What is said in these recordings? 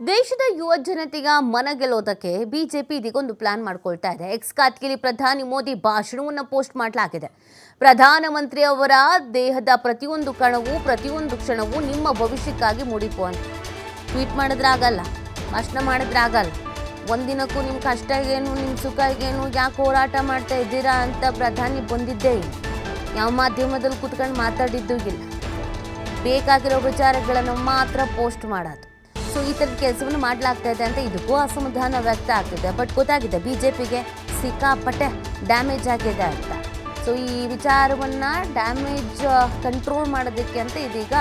ದೇಶದ ಯುವ ಜನತೆಯ ಮನಗೆಲ್ಲೋದಕ್ಕೆ ಬಿಜೆಪಿ ಇದೀಗೊಂದು ಪ್ಲಾನ್ ಮಾಡ್ಕೊಳ್ತಾ ಇದೆ. ಎಕ್ಸ್ ಖಾತೆಯಲ್ಲಿ ಪ್ರಧಾನಿ ಮೋದಿ ಭಾಷಣವನ್ನು ಪೋಸ್ಟ್ ಮಾಡಲಾಗಿದೆ. ಪ್ರಧಾನಮಂತ್ರಿ ಅವರ ದೇಹದ ಪ್ರತಿಯೊಂದು ಕಣವು ಪ್ರತಿಯೊಂದು ಕ್ಷಣವೂ ನಿಮ್ಮ ಭವಿಷ್ಯಕ್ಕಾಗಿ ಮುಡಿಪು ಅಂತ ಟ್ವೀಟ್ ಮಾಡಿದ್ರಾಗಲ್ಲ, ಭಾಷಣ ಮಾಡಿದ್ರಾಗಲ್ಲ. ಒಂದಿನಕ್ಕೂ ನಿಮ್ಮ ಕಷ್ಟ ಏನು, ನಿಮ್ಮ ಸುಖ ಏನು, ಯಾಕೆ ಹೋರಾಟ ಮಾಡ್ತಾ ಇದ್ದೀರಾ ಅಂತ ಪ್ರಧಾನಿ ಬಂದಿದ್ದೇ ಇಲ್ಲ. ಯಾವ ಮಾಧ್ಯಮದಲ್ಲಿ ಕೂತ್ಕೊಂಡು ಮಾತಾಡಿದ್ದು ಇಲ್ಲ. ಬೇಕಾಗಿರೋ ವಿಚಾರಗಳನ್ನು ಮಾತ್ರ ಪೋಸ್ಟ್ ಮಾಡೋದು. ಸೊ ಈ ಥರದ ಕೆಲಸವನ್ನು ಮಾಡಲಾಗ್ತಾ ಇದೆ ಅಂತ ಇದಕ್ಕೂ ಅಸಮಾಧಾನ ವ್ಯಕ್ತ ಆಗ್ತಿದೆ. ಬಟ್ ಗೊತ್ತಾಗಿದೆ ಬಿಜೆಪಿಗೆ ಸಿಕ್ಕಾಪಟ್ಟೆ ಡ್ಯಾಮೇಜ್ ಆಗಿದೆ ಅಂತ. ಸೊ ಈ ವಿಚಾರವನ್ನು ಡ್ಯಾಮೇಜ್ ಕಂಟ್ರೋಲ್ ಮಾಡೋದಕ್ಕೆ ಅಂತ ಇದೀಗ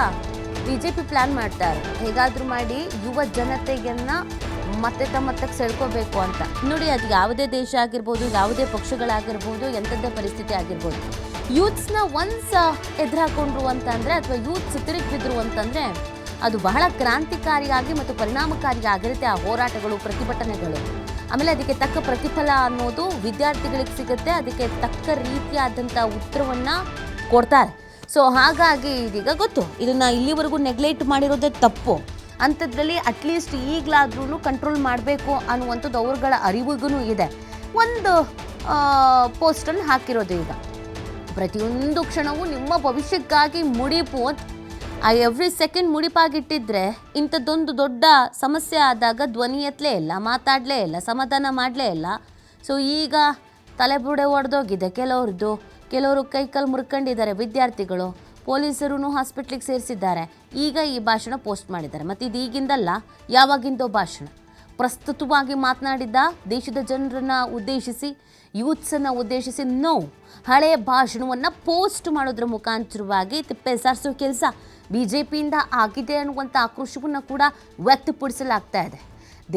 ಬಿಜೆಪಿ ಪ್ಲಾನ್ ಮಾಡ್ತಾರೆ. ಹೇಗಾದರೂ ಮಾಡಿ ಯುವ ಜನತೆಯನ್ನು ಮತ್ತೆ ತಮ್ಮತ್ತಕ್ಕೆ ಸೆಳ್ಕೋಬೇಕು ಅಂತ. ನೋಡಿ, ಅದು ಯಾವುದೇ ದೇಶ ಆಗಿರ್ಬೋದು, ಯಾವುದೇ ಪಕ್ಷಗಳಾಗಿರ್ಬೋದು, ಎಂಥದ್ದೇ ಪರಿಸ್ಥಿತಿ ಆಗಿರ್ಬೋದು, ಯೂತ್ಸ್ನ ಒನ್ಸ್ ಎದುರಾಕೊಂಡ್ರು ಅಂತಂದರೆ ಅಥವಾ ಯೂತ್ಸ್ ತಿರುಗಿ ಬಿದ್ರು ಅಂತಂದರೆ ಅದು ಬಹಳ ಕ್ರಾಂತಿಕಾರಿಯಾಗಿ ಮತ್ತು ಪರಿಣಾಮಕಾರಿಯಾಗಿರುತ್ತೆ. ಆ ಹೋರಾಟಗಳು, ಪ್ರತಿಭಟನೆಗಳು, ಆಮೇಲೆ ಅದಕ್ಕೆ ತಕ್ಕ ಪ್ರತಿಫಲ ಅನ್ನೋದು ವಿದ್ಯಾರ್ಥಿಗಳಿಗೆ ಸಿಗುತ್ತೆ. ಅದಕ್ಕೆ ತಕ್ಕ ರೀತಿಯಾದಂಥ ಉತ್ತರವನ್ನು ಕೊಡ್ತಾರೆ. ಸೊ ಹಾಗಾಗಿ ಇದೀಗ ಗೊತ್ತು, ಇದನ್ನು ಇಲ್ಲಿವರೆಗೂ ನೆಗ್ಲೆಕ್ಟ್ ಮಾಡಿರೋದೇ ತಪ್ಪು. ಅಂಥದ್ರಲ್ಲಿ ಅಟ್ಲೀಸ್ಟ್ ಈಗಲಾದ್ರೂ ಕಂಟ್ರೋಲ್ ಮಾಡಬೇಕು ಅನ್ನುವಂಥದ್ದು ಅವ್ರಗಳ ಅರಿವಿಗೂ ಇದೆ. ಒಂದು ಪೋಸ್ಟನ್ನು ಹಾಕಿರೋದು ಈಗ, ಪ್ರತಿಯೊಂದು ಕ್ಷಣವೂ ನಿಮ್ಮ ಭವಿಷ್ಯಕ್ಕಾಗಿ ಮುಡಿಪು ಅಂತ. ಆ ಎವ್ರಿ ಸೆಕೆಂಡ್ ಮುಡಿಪಾಗಿಟ್ಟಿದ್ರೆ ಇಂಥದ್ದೊಂದು ದೊಡ್ಡ ಸಮಸ್ಯೆ ಆದಾಗ ಧ್ವನಿ ಎತ್ತಲೇ ಇಲ್ಲ, ಮಾತಾಡಲೇ ಇಲ್ಲ, ಸಮಾಧಾನ ಮಾಡಲೇ ಇಲ್ಲ. ಸೊ ಈಗ ತಲೆಬುಡೆ ಒಡೆದೋಗಿದೆ ಕೆಲವರು ಕೈಕಾಲು ಮುರ್ಕೊಂಡಿದ್ದಾರೆ ವಿದ್ಯಾರ್ಥಿಗಳು, ಪೊಲೀಸರು ಹಾಸ್ಪಿಟ್ಲಿಗೆ ಸೇರಿಸಿದ್ದಾರೆ. ಈಗ ಈ ಭಾಷಣ ಪೋಸ್ಟ್ ಮಾಡಿದ್ದಾರೆ. ಮತ್ತು ಇದು ಈಗಿಂದಲ್ಲ, ಯಾವಾಗಿಂದೋ ಭಾಷಣ. ಪ್ರಸ್ತುತವಾಗಿ ಮಾತನಾಡಿದ್ದ ದೇಶದ ಜನರನ್ನು ಉದ್ದೇಶಿಸಿ, ಯೂತ್ಸನ್ನು ಉದ್ದೇಶಿಸಿ ಹಳೆಯ ಭಾಷಣವನ್ನು ಪೋಸ್ಟ್ ಮಾಡೋದ್ರ ಮುಖಾಂತರವಾಗಿ ತಿಪ್ಪೆ ಸಾರಿಸೋ ಕೆಲಸ ಬಿಜೆಪಿಯಿಂದ ಆಗಿದೆ ಅನ್ನುವಂಥ ಆಕ್ರೋಶವನ್ನು ಕೂಡ ವ್ಯಕ್ತಪಡಿಸಲಾಗ್ತಾ ಇದೆ.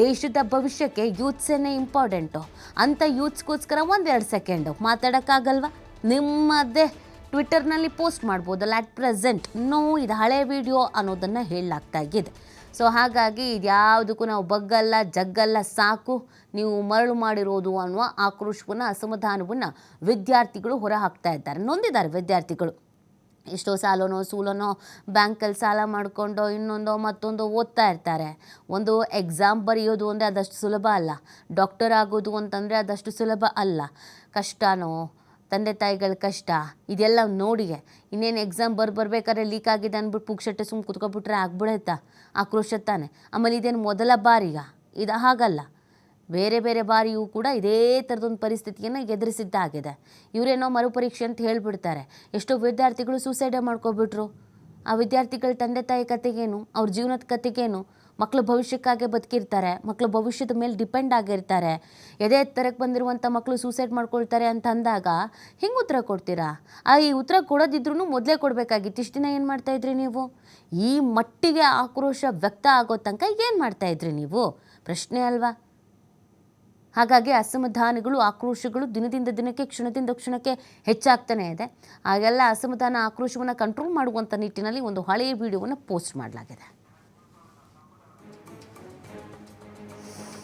ದೇಶದ ಭವಿಷ್ಯಕ್ಕೆ ಯೂತ್ಸನ್ನೇ ಇಂಪಾರ್ಟೆಂಟು ಅಂತ ಯೂತ್ಸ್ಗೋಸ್ಕರ 1-2 ಸೆಕೆಂಡು ಮಾತಾಡೋಕ್ಕಾಗಲ್ವ? ನಿಮ್ಮದೇ ಟ್ವಿಟ್ಟರ್ನಲ್ಲಿ ಪೋಸ್ಟ್ ಮಾಡ್ಬೋದಲ್ಲ. ಅಟ್ ಪ್ರೆಸೆಂಟ್ ಇದು ಹಳೆ ವಿಡಿಯೋ ಅನ್ನೋದನ್ನು ಹೇಳಲಾಗ್ತಾ ಇದೆ. ಸೊ ಹಾಗಾಗಿ ಇದ್ಯಾವುದಕ್ಕೂ ನಾವು ಬಗ್ಗಲ್ಲ, ಜಗ್ಗಲ್ಲ, ಸಾಕು ನೀವು ಮರಳು ಮಾಡಿರೋದು ಅನ್ನುವ ಆಕ್ರೋಶವನ್ನು, ಅಸಮಾಧಾನವನ್ನು ವಿದ್ಯಾರ್ಥಿಗಳು ಹೊರ ಹಾಕ್ತಾ ಇದ್ದಾರೆ. ನೊಂದಿದ್ದಾರೆ ವಿದ್ಯಾರ್ಥಿಗಳು. ಎಷ್ಟೋ ಸಾಲನೋ ಸೂಲನೋ ಬ್ಯಾಂಕಲ್ಲಿ ಸಾಲ ಮಾಡಿಕೊಂಡು ಇನ್ನೊಂದೋ ಮತ್ತೊಂದು ಓದ್ತಾ ಇರ್ತಾರೆ. ಒಂದು ಎಕ್ಸಾಮ್ ಬರೆಯೋದು ಅಂದರೆ ಅದಷ್ಟು ಸುಲಭ ಅಲ್ಲ. ಡಾಕ್ಟರ್ ಆಗೋದು ಅಂತಂದರೆ ಅದಷ್ಟು ಸುಲಭ ಅಲ್ಲ. ಕಷ್ಟನೋ, ತಂದೆ ತಾಯಿಗಳ ಕಷ್ಟ, ಇದೆಲ್ಲ ನೋಡಿಗೆ ಇನ್ನೇನು ಎಕ್ಸಾಮ್ ಬರ್ಬೇಕಾದ್ರೆ ಲೀಕ್ ಆಗಿದೆ ಅಂದ್ಬಿಟ್ಟು ಪುಕ್ಷಟ್ಟೆ ಸುಮ್ಮನೆ ಕುತ್ಕೊಬಿಟ್ರೆ ಆಗ್ಬಿಡುತ್ತಾ? ಆಕ್ರೋಶ ತಾನೆ. ಆಮೇಲೆ ಇದೇನು ಮೊದಲ ಬಾರಿಗ? ಇದು ಹಾಗಲ್ಲ, ಬೇರೆ ಬೇರೆ ಬಾರಿಯೂ ಕೂಡ ಇದೇ ಥರದೊಂದು ಪರಿಸ್ಥಿತಿಯನ್ನು ಎದುರಿಸಿದ್ದಾಗಿದೆ. ಇವರೇನೋ ಮರುಪರೀಕ್ಷೆ ಅಂತ ಹೇಳಿಬಿಡ್ತಾರೆ. ಎಷ್ಟೋ ವಿದ್ಯಾರ್ಥಿಗಳು ಸೂಸೈಡೇ ಮಾಡ್ಕೊಬಿಟ್ರು. ಆ ವಿದ್ಯಾರ್ಥಿಗಳ ತಂದೆ ತಾಯಿ ಕತೆಗೇನು, ಅವ್ರ ಜೀವನದ ಕತೆಗೇನು? ಮಕ್ಕಳ ಭವಿಷ್ಯಕ್ಕಾಗೆ ಬದುಕಿರ್ತಾರೆ, ಮಕ್ಕಳ ಭವಿಷ್ಯದ ಮೇಲೆ ಡಿಪೆಂಡ್ ಆಗಿರ್ತಾರೆ. ಎದೆ ಎತ್ತರಕ್ಕೆ ಬಂದಿರುವಂಥ ಮಕ್ಕಳು ಸೂಸೈಡ್ ಮಾಡ್ಕೊಳ್ತಾರೆ ಅಂತ ಅಂದಾಗ ಹೆಂಗೆ ಉತ್ತರ ಕೊಡ್ತೀರಾ? ಈ ಉತ್ತರ ಕೊಡೋದಿದ್ರೂ ಮೊದಲೇ ಕೊಡಬೇಕಾಗಿತ್ತು. ಇಷ್ಟು ದಿನ ಏನು ಮಾಡ್ತಾಯಿದ್ರಿ ನೀವು? ಈ ಮಟ್ಟಿಗೆ ಆಕ್ರೋಶ ವ್ಯಕ್ತ ಆಗೋ ತನಕ ಏನು ಮಾಡ್ತಾಯಿದ್ರಿ ನೀವು? ಪ್ರಶ್ನೆ ಅಲ್ವಾ? ಹಾಗಾಗಿ ಅಸಮಾಧಾನಗಳು, ಆಕ್ರೋಶಗಳು ದಿನದಿಂದ ದಿನಕ್ಕೆ, ಕ್ಷಣದಿಂದ ಕ್ಷಣಕ್ಕೆ ಹೆಚ್ಚಾಗ್ತಾನೆ ಇದೆ. ಹಾಗೆಲ್ಲ ಅಸಮಾಧಾನ, ಆಕ್ರೋಶವನ್ನು ಕಂಟ್ರೋಲ್ ಮಾಡುವಂಥ ನಿಟ್ಟಿನಲ್ಲಿ ಒಂದು ಹಳೆಯ ವಿಡಿಯೋವನ್ನು ಪೋಸ್ಟ್ ಮಾಡಲಾಗಿದೆ.